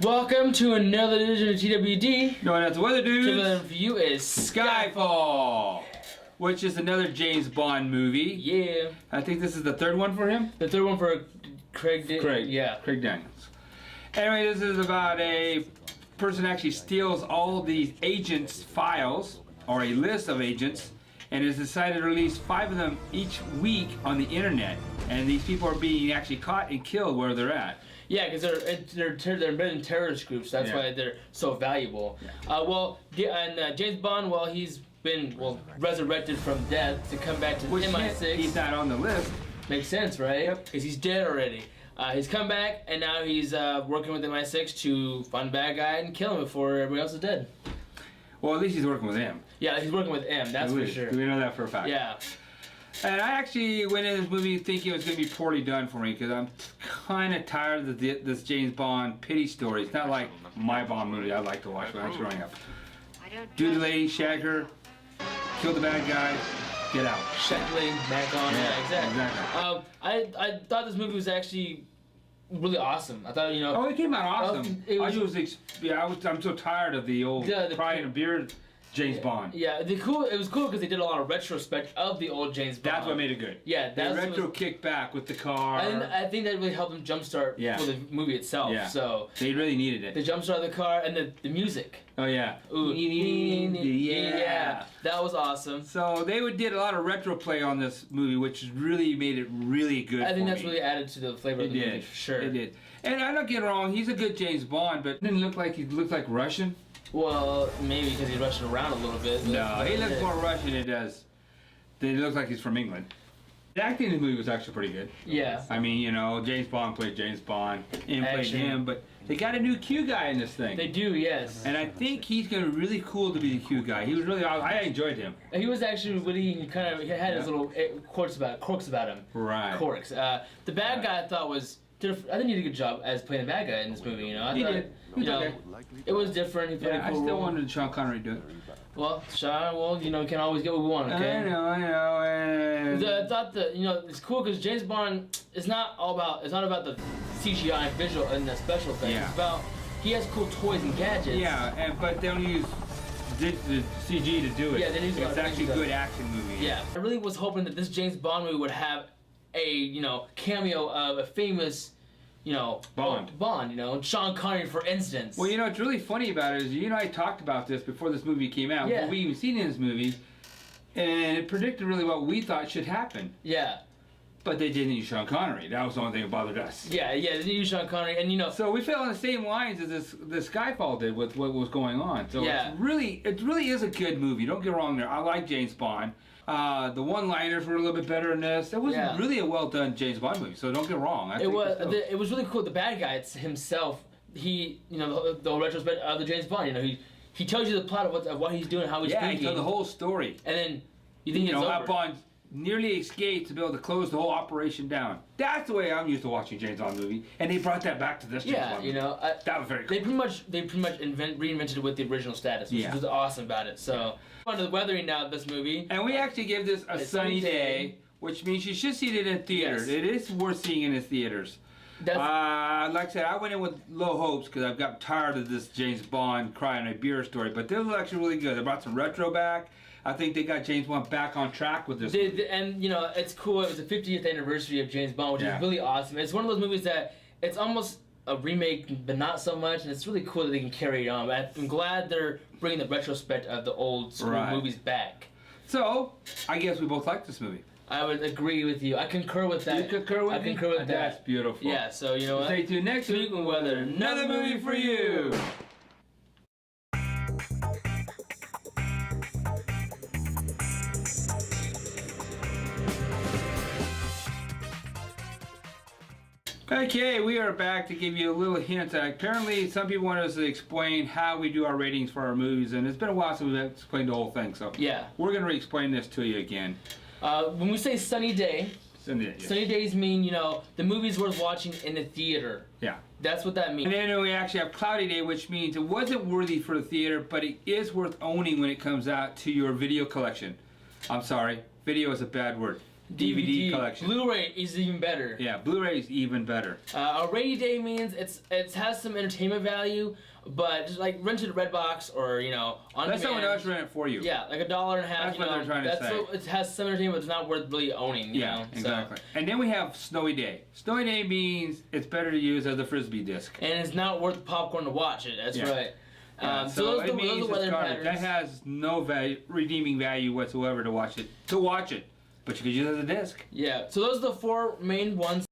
Welcome to another edition of TWD. Known as Thewhetherdudes. Today's review is Skyfall, which is another James Bond movie. Yeah. I think this is the third one for him. The third one for Craig. Yeah, Craig Daniels. Anyway, this is about a person actually steals all these agents' files, or a list of agents, and has decided to release 5 of them each week on the internet. And these people are being actually caught and killed where they're at. Yeah, because they're embedded in terrorist groups. That's why they're so valuable. Yeah. James Bond, well, he's been resurrected from death to come back to the MI6. He's not on the list. Makes sense, right? Yep. Because he's dead already. He's come back, and now he's working with MI6 to find the bad guy and kill him before everybody else is dead. Well, at least he's working with him. Yeah, he's working with M. That's for sure. We know that for a fact. Yeah. And I actually went in this movie thinking it was going to be poorly done for me because I'm kind of tired of this James Bond pity story. It's not like my Bond movie I like to watch when I was growing up. Do the lady, shag her, kill the bad guy, get out. Shag the lady, back on. Yeah, exactly. I thought this movie was actually really awesome. I thought, Oh, it came out awesome. I'm so tired of the old crying and beard James Bond. Yeah, it was cool because they did a lot of retrospect of the old James Bond. That's what made it good. Yeah, the retro kick back with the car. And I think that really helped them jumpstart for the movie itself. Yeah. So they really needed it. The jumpstart of the car and the music. Oh yeah. Ooh. Yeah. That was awesome. So they did a lot of retro play on this movie, which really made it really good. I think that's really added to the flavor of the movie for sure. It did. And I don't get it wrong, he's a good James Bond, but didn't look like he looked like Russian. Well, maybe because he's rushing around a little bit. No, he looks more Russian than he looks like he's from England. The acting in the movie was actually pretty good. Yeah. I mean, James Bond played James Bond, and played him, but they got a new Q guy in this thing. They do, yes. And I think he's going to be really cool to be the Q guy. He was really, I enjoyed him. He was actually really he had his little quirks about him. Right. Quirks. The bad guy I thought was different. I think he did a good job as playing the bad guy in this movie. He did. It was different. He played a cool I still role. wanted Sean Connery to do it. Well, Sean, we can always get what we want, okay? I know. I thought that, it's cool because James Bond is not about the CGI visual and the special things. Yeah. It's about, he has cool toys and gadgets. Yeah, but they don't use the CG to do it. Yeah, they use it's actually a good action movie. Yeah. I really was hoping that this James Bond movie would have a, cameo of a famous, Bond, Sean Connery, for instance. Well, what's really funny about it is you and I talked about this before this movie came out. Yeah. Before we even seen this movie, and it predicted really what we thought should happen. Yeah. But they didn't use Sean Connery. That was the only thing that bothered us. Yeah, they didn't use Sean Connery, and So we fell on the same lines as this Skyfall did with what was going on. So it really is a good movie. Don't get wrong there. I like James Bond. The one-liners were a little bit better in this. It was really a well-done James Bond movie. So don't get wrong. It was really cool. The bad guy himself. He, the retrospect of the James Bond. He tells you the plot of what he's doing, how he's thinking. He tells the whole story. And then you think how Bond nearly escaped to be able to close the whole operation down. That's the way I'm used to watching James Bond movie, and they brought that back to this James Bond movie. That was very cool. They pretty much reinvented it with the original status, which was awesome about it. So on to the weathering now of this movie. And we actually give this a sunny day, which means you should see it in theaters. Yes. It is worth seeing in the theaters. Like I said, I went in with low hopes because I've got tired of this James Bond crying a beer story, but this was actually really good. They brought some retro back. I think they got James Bond back on track with this. And it's cool. It was the 50th anniversary of James Bond, which is really awesome. It's one of those movies that it's almost a remake, but not so much, and it's really cool that they can carry it on. I'm glad they're bringing the retrospect of the old school movies back. So I guess we both like this movie. I would agree with you. I concur with that. You concur with me? I concur with that. That's beautiful. Yeah, so you know what? Stay tuned next week when we'll have another movie for you. Okay, we are back to give you a little hint. Apparently, some people want us to explain how we do our ratings for our movies, and it's been a while since we've explained the whole thing, so we're going to re-explain this to you again. When we say sunny day, sunny days mean, the movie's worth watching in the theater. Yeah. That's what that means. And then we actually have cloudy day, which means it wasn't worthy for the theater, but it is worth owning when it comes out to your video collection. I'm sorry, video is a bad word. DVD collection. Blu-ray is even better. Yeah, Blu-ray is even better. A rainy day means it has some entertainment value, but just like rent it at Redbox or on Let someone demand. else rent it for you. Yeah, like $1.50. That's what they're trying to say. It has some entertainment, but it's not worth really owning. You know? Exactly. And then we have Snowy Day. Snowy Day means it's better to use as a Frisbee disc. And it's not worth the popcorn to watch it. That's right. So it means it's garbage. That has no redeeming value whatsoever to watch it. But you could use it as a disc. Yeah. So those are the 4 main ones.